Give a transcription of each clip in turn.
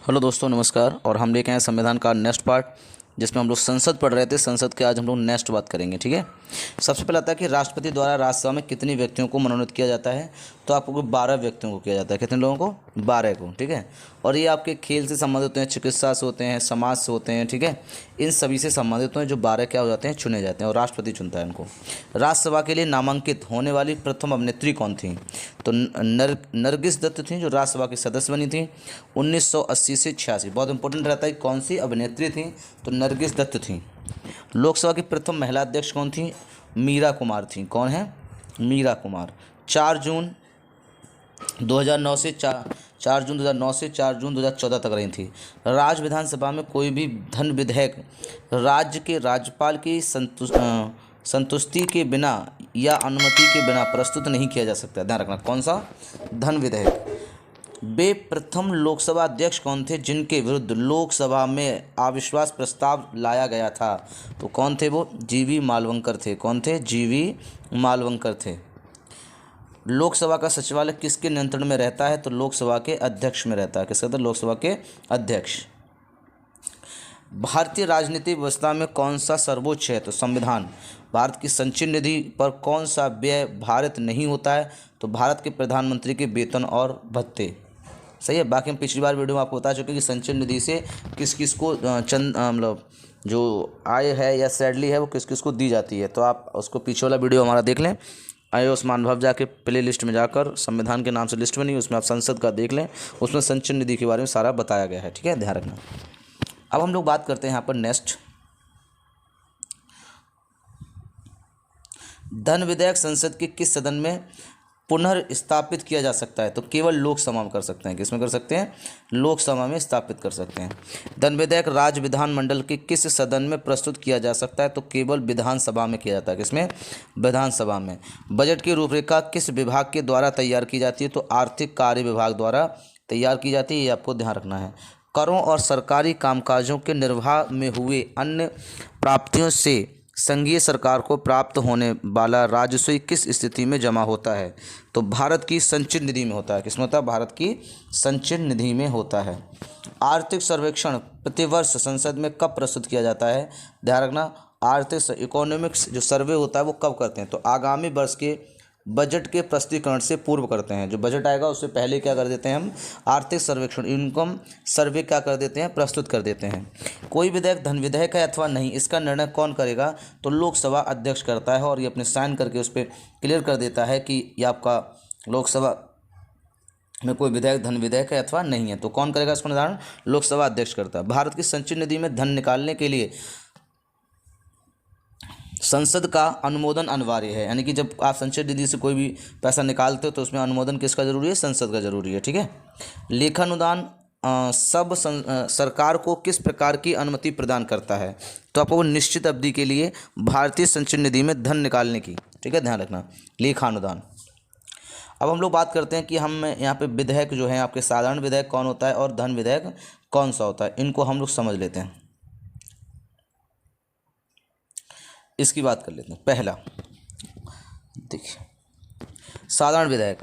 Hello दोस्तों, नमस्कार। और हम लेके आए संविधान का नेक्स्ट पार्ट, जिसमें हम लोग संसद पढ़ रहे थे। संसद के आज हम लोग नेक्स्ट बात करेंगे। ठीक है। सबसे पहले आता है कि राष्ट्रपति द्वारा राज्यसभा में कितने व्यक्तियों को मनोनीत किया जाता है। तो आपको 12 व्यक्तियों को किया जाता है। कितने लोगों को? 12 को। ठीक है। और ये आपके खेल से संबंधित होते हैं, चिकित्सा से होते हैं, समाज से होते हैं। ठीक है। इन सभी से संबंधित होते हैं। जो 12 क्या हो जाते हैं, चुने जाते हैं, और राष्ट्रपति चुनता है इनको। राज्यसभा के लिए नामांकित होने वाली प्रथम अभिनेत्री कौन थी? तो नरगिस दत्त थी, जो राज्यसभा की सदस्य बनी थी 1980 से 86। बहुत इंपॉर्टेंट रहता है कि कौन सी अभिनेत्री थी। तो नरगिस दत्त थी। लोकसभा की प्रथम महिला अध्यक्ष कौन थी? मीरा कुमार थी। कौन है? मीरा कुमार। 4 जून 2009 से 4 जून 2009 से 4 जून 2014 तक रही थी। राज्य विधानसभा में कोई भी धन विधेयक राज्य के राज्यपाल की संतुष्टि के बिना या अनुमति के बिना प्रस्तुत नहीं किया जा सकता। ध्यान रखना, कौन सा? धन विधेयक। वे प्रथम लोकसभा अध्यक्ष कौन थे जिनके विरुद्ध लोकसभा में अविश्वास प्रस्ताव लाया गया था? तो कौन थे वो? जीवी मालवंकर थे। कौन थे? जीवी मालवंकर थे। लोकसभा का सचिवालय किसके नियंत्रण में रहता है? तो लोकसभा के अध्यक्ष में रहता है। किसके? तो लोकसभा के अध्यक्ष। भारतीय राजनीतिक व्यवस्था में कौन सा सर्वोच्च है? तो संविधान। भारत की संचयी निधि पर कौन सा व्यय भारत नहीं होता है? तो भारत के प्रधानमंत्री के वेतन और भत्ते। सही है। बाकी हम पिछली बार वीडियो में आपको बता चुके हैं कि संचयी निधि से किस किस को मतलब जो आय है या सैलरी है वो किस किस को दी जाती है। तो आप उसको पीछे वाला वीडियो हमारा देख लें। आयो उस्मान भव जाके प्ले लिस्ट में जाकर संविधान के नाम से लिस्ट बनी, उसमें आप संसद का देख लें। उसमें संचयी निधि के बारे में सारा बताया गया है। ठीक है, ध्यान रखना। अब हम लोग बात करते हैं यहाँ पर नेक्स्ट। धन विधेयक संसद के किस सदन में पुनर्स्थापित किया जा सकता है? तो केवल लोकसभा में कर सकते हैं। किसमें कर सकते हैं? लोकसभा में स्थापित कर सकते हैं। धन विधेयक राज्य विधानमंडल के किस सदन में प्रस्तुत किया जा सकता है? तो केवल विधानसभा में किया जाता है। किसमें? विधानसभा में। बजट की रूपरेखा किस विभाग के द्वारा तैयार की जाती है? तो आर्थिक कार्य विभाग द्वारा तैयार की जाती है। ये आपको ध्यान रखना है। करों और सरकारी कामकाजों के निर्वाह में हुए अन्य प्राप्तियों से संघीय सरकार को प्राप्त होने वाला राजस्व किस स्थिति में जमा होता है? तो भारत की संचित निधि में होता है। किसमें होता है? भारत की संचित निधि में होता है। आर्थिक सर्वेक्षण प्रतिवर्ष संसद में कब प्रस्तुत किया जाता है? ध्यान रखना, आर्थिक इकोनॉमिक्स जो सर्वे होता है वो कब करते हैं? तो आगामी वर्ष के बजट के प्रस्तुतिकरण से पूर्व करते हैं। जो बजट आएगा उससे पहले क्या कर देते हैं हम? आर्थिक सर्वेक्षण, इनकम सर्वे क्या कर देते हैं? प्रस्तुत कर देते हैं। कोई विधेयक धन विधेयक है अथवा नहीं, इसका निर्णय कौन करेगा? तो लोकसभा अध्यक्ष करता है, और ये अपने साइन करके उस पर क्लियर कर देता है कि ये आपका लोकसभा में कोई विधेयक धन विधेयक है अथवा नहीं है। तो कौन करेगा इसको निर्धारण? लोकसभा अध्यक्ष करता है। भारत की संचयी निधि में धन निकालने के लिए संसद का अनुमोदन अनिवार्य है। यानी कि जब आप संचयी निधि से कोई भी पैसा निकालते हो तो उसमें अनुमोदन किसका जरूरी है? संसद का जरूरी है। ठीक है। लेखानुदान सरकार को किस प्रकार की अनुमति प्रदान करता है? तो आपको वो निश्चित अवधि के लिए भारतीय संचयी निधि में धन निकालने की। ठीक है, ध्यान रखना, लेखानुदान। अब हम लोग बात करते हैं कि हम यहाँ पे विधेयक जो है आपके साधारण विधेयक कौन होता है और धन विधेयक कौन सा होता है, इनको हम लोग समझ लेते हैं। इसकी बात कर लेते हैं। पहला देखिए, साधारण विधेयक,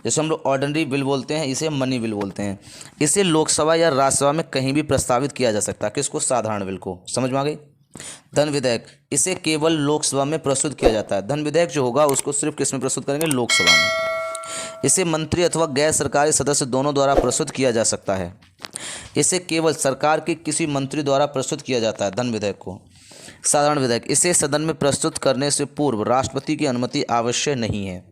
जैसे हम लोग ऑर्डिनरी बिल बोलते हैं, इसे मनी बिल बोलते हैं। इसे लोकसभा या राज्यसभा में कहीं भी प्रस्तावित किया जा सकता है। किसको? साधारण बिल को। समझ में आ गई? धन विधेयक, इसे केवल लोकसभा में प्रस्तुत किया जाता है। धन विधेयक जो होगा उसको सिर्फ किस में प्रस्तुत करेंगे? लोकसभा में। इसे मंत्री अथवा गैर सरकारी सदस्य दोनों द्वारा प्रस्तुत किया जा सकता है। इसे केवल सरकार के किसी मंत्री द्वारा प्रस्तुत किया जाता है। धन विधेयक को। साधारण विधेयक, इसे सदन में प्रस्तुत करने से पूर्व राष्ट्रपति की अनुमति आवश्यक नहीं है।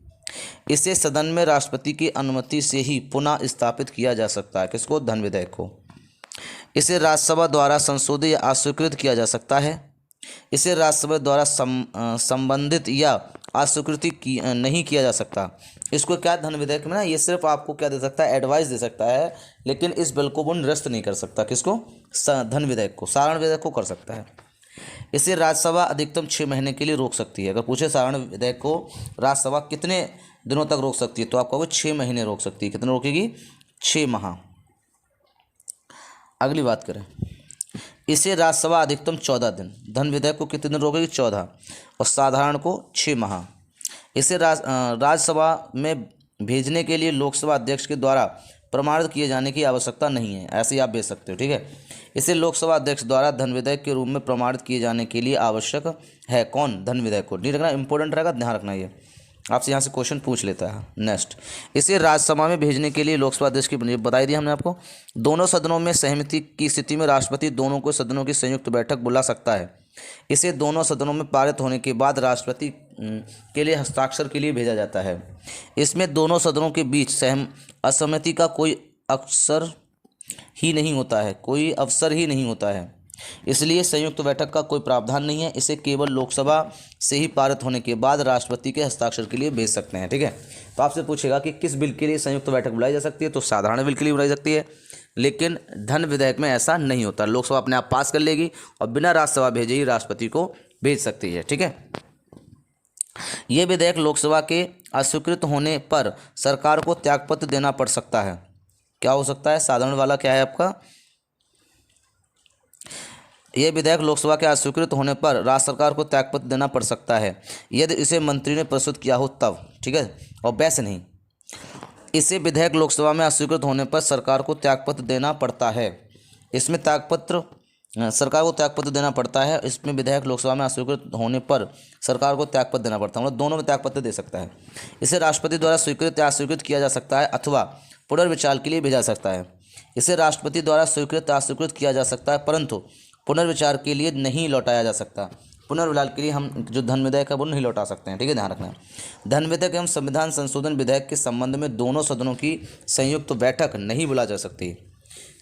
इसे सदन में राष्ट्रपति की अनुमति से ही पुनः स्थापित किया जा सकता है। किसको? धन विधेयक को। इसे राज्यसभा द्वारा संशोधित या अस्वीकृत किया जा सकता है। इसे राज्यसभा द्वारा संबंधित या अस्वीकृति नहीं किया जा सकता। इसको क्या धन विधेयक में ना, ये सिर्फ आपको क्या दे सकता है? एडवाइस दे सकता है, लेकिन इस बिल को वो निरस्त नहीं कर सकता। किसको? धन विधेयक को। साधारण विधेयक को कर सकता है। इसे राज्यसभा अधिकतम 6 महीने के लिए रोक सकती है। अगर पूछे साधारण विधेयक को राज्यसभा कितने दिनों तक रोक सकती है, तो आपको वो 6 महीने रोक सकती है। कितने रोकेगी? 6 माह। अगली बात करें, इसे राज्यसभा अधिकतम 14 दिन। धन विधेयक को कितने दिन रोकेगी? 14। और साधारण को 6 माह। इसे राज्यसभा में भेजने के लिए लोकसभा अध्यक्ष के द्वारा प्रमाणित किए जाने की आवश्यकता नहीं है, ऐसे ही आप भेज सकते हो, ठीक है। इसे लोकसभा अध्यक्ष द्वारा धन विधेयक के रूप में प्रमाणित किए जाने के लिए आवश्यक है। कौन? धन विधेयक को। डी रखना इंपॉर्टेंट रहेगा, ध्यान रखना, ये आपसे यहाँ से क्वेश्चन पूछ लेता है। नेक्स्ट, इसे राज्यसभा में भेजने के लिए लोकसभा अध्यक्ष की बताई दी हमने आपको। दोनों सदनों में सहमति की स्थिति में राष्ट्रपति दोनों को सदनों की संयुक्त बैठक बुला सकता है। इसे दोनों सदनों में पारित होने के बाद राष्ट्रपति के लिए हस्ताक्षर के लिए भेजा जाता है। इसमें दोनों सदनों के बीच असहमति का कोई अवसर ही नहीं होता है, इसलिए संयुक्त बैठक का कोई प्रावधान नहीं है। इसे केवल लोकसभा से ही पारित होने के बाद राष्ट्रपति के हस्ताक्षर के लिए भेज सकते हैं, ठीक है। तो आपसे पूछेगा कि किस बिल के लिए संयुक्त बैठक बुलाई जा सकती है, तो साधारण बिल के लिए बुलाई सकती है, लेकिन धन विधेयक में ऐसा नहीं होता। लोकसभा अपने आप पास कर लेगी और बिना राज्यसभा भेजे ही राष्ट्रपति को भेज सकती है, ठीक है। ये विधेयक लोकसभा के अस्वीकृत होने पर सरकार को त्यागपत्र देना पड़ सकता है। क्या हो सकता है? साधारण वाला क्या है आपका? यह विधेयक लोकसभा के अस्वीकृत होने पर राज्य सरकार को त्यागपत्र देना पड़ सकता है यदि इसे मंत्री ने प्रस्तुत किया हो तब, ठीक है, और वैसे नहीं। इसे विधेयक लोकसभा में अस्वीकृत होने पर सरकार को त्यागपत्र देना पड़ता है। इसमें सरकार को त्यागपत्र देना पड़ता है। इसमें विधेयक लोकसभा में अस्वीकृत होने पर सरकार को त्यागपत्र देना पड़ता है, मतलब दोनों में त्यागपत्र दे सकता है। इसे राष्ट्रपति द्वारा स्वीकृत या अस्वीकृत किया जा सकता है अथवा पुनर्विचार के लिए भेजा सकता है। इसे राष्ट्रपति द्वारा स्वीकृत या अस्वीकृत किया जा सकता है, परंतु पुनर्विचार के लिए नहीं लौटाया जा सकता। पुनर्विचार के लिए हम जो धन विधेयक है वो नहीं लौटा सकते हैं, ठीक है, ध्यान रखना। धन विधेयक एवं संविधान संशोधन विधेयक के संबंध में दोनों सदनों की संयुक्त बैठक नहीं बुला जा सकती।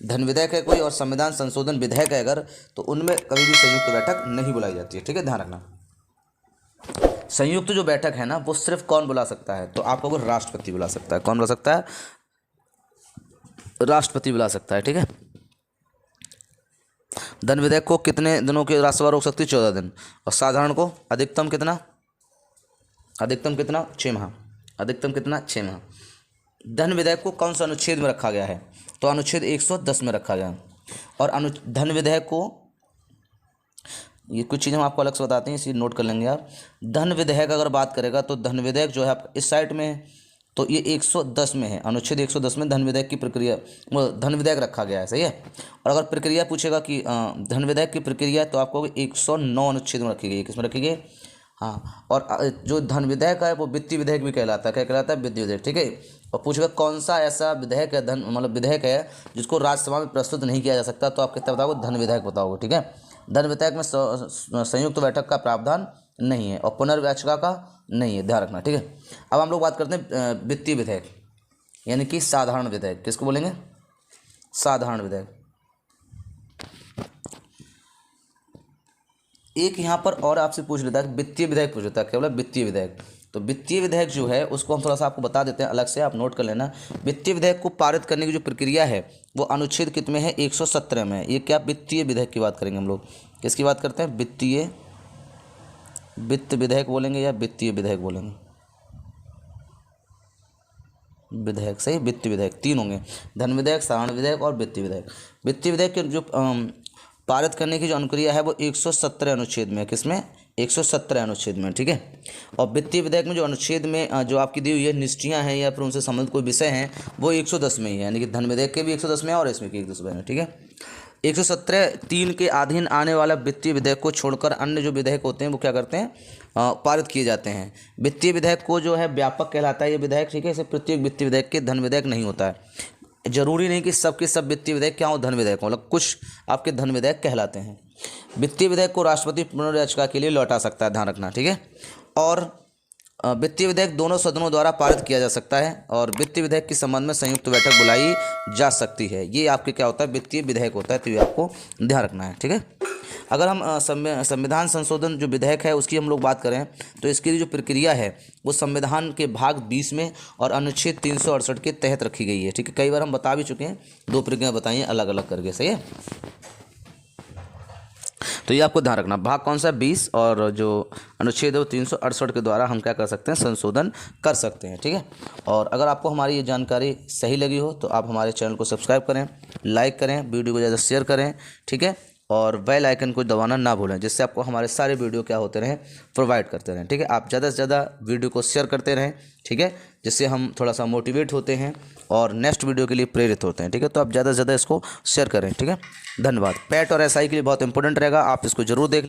धन विधेयक है कोई और संविधान संशोधन विधेयक है अगर, तो उनमें कभी भी संयुक्त बैठक नहीं बुलाई जाती है, ठीक है, ध्यान रखना। संयुक्त जो बैठक है ना वो सिर्फ कौन बुला सकता है? तो आपको राष्ट्रपति बुला सकता है। कौन बुला सकता है? राष्ट्रपति बुला सकता है, ठीक है। धन विधेयक को कितने दिनों के राज्यसभा रोक सकती है? 14 दिन। और साधारण को अधिकतम कितना? 6 माह। अधिकतम कितना? 6 माह। धन विधेयक को कौन सा अनुच्छेद में रखा गया है? तो अनुच्छेद 110 में रखा गया। और धन विधेयक को, ये कुछ चीज़ें हम आपको अलग से बताते हैं, इसी नोट कर लेंगे आप। धन विधेयक अगर बात करेगा तो धन विधेयक जो है आप इस साइड में है, तो ये 110 में है। अनुच्छेद 110 में धन विधेयक की प्रक्रिया, धन विधेयक रखा गया है, सही है। और अगर प्रक्रिया पूछेगा कि धन विधेयक की प्रक्रिया, तो आपको 109 अनुच्छेद में रखी गई। किसमें रखी गई? हाँ। और जो धन विधेयक है वो वित्तीय विधेयक भी कहलाता है। क्या कहलाता है? वित्तीय विधेयक, ठीक है। और पूछेगा कौन सा ऐसा विधेयक है, विधेयक है जिसको राज्यसभा में प्रस्तुत नहीं किया जा सकता, तो आप कितना बताओगे? धन विधेयक बताओगे, ठीक है। धन विधेयक में संयुक्त बैठक का प्रावधान नहीं है और पुनर्विचार का नहीं है, ध्यान रखना, ठीक है। अब हम लोग बात करते हैं वित्तीय विधेयक, यानी कि साधारण विधेयक। किसको बोलेंगे? साधारण विधेयक। एक यहाँ पर और आपसे पूछ लेता है, वित्तीय विधेयक पूछ लेता है, क्या बोला? वित्तीय विधेयक। तो वित्तीय विधेयक जो है उसको हम थोड़ा सा आपको बता देते हैं अलग से, आप नोट कर लेना। वित्तीय विधेयक को पारित करने की जो प्रक्रिया है वो अनुच्छेद कितने में है? 117 में है। ये क्या? वित्तीय विधेयक की बात करेंगे हम लोग। किसकी बात करते हैं? वित्त विधेयक बोलेंगे या वित्तीय विधेयक बोलेंगे? विधेयक, सही। वित्तीय विधेयक 3 होंगे, धन विधेयक, साधारण विधेयक और वित्तीय विधेयक। वित्तीय विधेयक के जो पारित करने की जो अनुक्रिया है वो 117 अनुच्छेद में है। किसमें? 117 अनुच्छेद में, ठीक है। और वित्तीय विधेयक में जो अनुच्छेद में जो आपकी दी हुई है निष्ठियाँ हैं या फिर उनसे संबंधित कोई विषय हैं वो 110 में ही है, यानी कि धन विधेयक के भी 110 में है और इसमें भी 110 में है, ठीक है। 117(3) के अधीन आने वाला वित्तीय विधेयक को छोड़कर अन्य जो विधेयक होते हैं वो क्या करते हैं? पारित किए जाते हैं। वित्तीय विधेयक को जो है व्यापक कहलाता है ये विधेयक, ठीक है। इसे प्रत्येक वित्तीय विधेयक के धन विधेयक नहीं होता है। जरूरी नहीं कि सबके सब वित्तीय विधेयक क्या हो? धन विधेयक, मतलब कुछ आपके धन विधेयक कहलाते हैं। वित्तीय विधेयक को राष्ट्रपति पुनर्विचार के लिए लौटा सकता है, ध्यान रखना, ठीक है। और वित्तीय विधेयक दोनों सदनों द्वारा पारित किया जा सकता है और वित्तीय विधेयक के संबंध में संयुक्त बैठक बुलाई जा सकती है। ये आपके क्या होता है? वित्तीय विधेयक होता है, तो ये आपको ध्यान रखना है, ठीक है। अगर हम संविधान संशोधन जो विधेयक है उसकी हम लोग बात करें तो इसकी जो प्रक्रिया है वो संविधान के भाग 20 में और अनुच्छेद 368 के तहत रखी गई है, ठीक है। कई बार हम बता भी चुके हैं, 2 प्रक्रिया बताइए अलग अलग करके, सही है। तो ये आपको ध्यान रखना, भाग कौन सा? 20, और जो अनुच्छेद है वो 368 के द्वारा हम क्या कर सकते हैं? संशोधन कर सकते हैं, ठीक है। और अगर आपको हमारी ये जानकारी सही लगी हो तो आप हमारे चैनल को सब्सक्राइब करें, लाइक करें, वीडियो को ज़्यादा शेयर करें, ठीक है। और बेल आइकन को दबाना ना भूलें, जिससे आपको हमारे सारे वीडियो क्या होते रहें, प्रोवाइड करते रहें। ठीक है, आप ज़्यादा से ज़्यादा वीडियो को शेयर करते रहें। ठीक है, जिससे हम थोड़ा सा मोटिवेट होते हैं और नेक्स्ट वीडियो के लिए प्रेरित होते हैं। ठीक है, तो आप ज़्यादा से ज़्यादा इसको शेयर करें। ठीक है, धन्यवाद। पैट और एसआई के लिए बहुत इंपॉर्टेंट रहेगा, आप इसको जरूर देख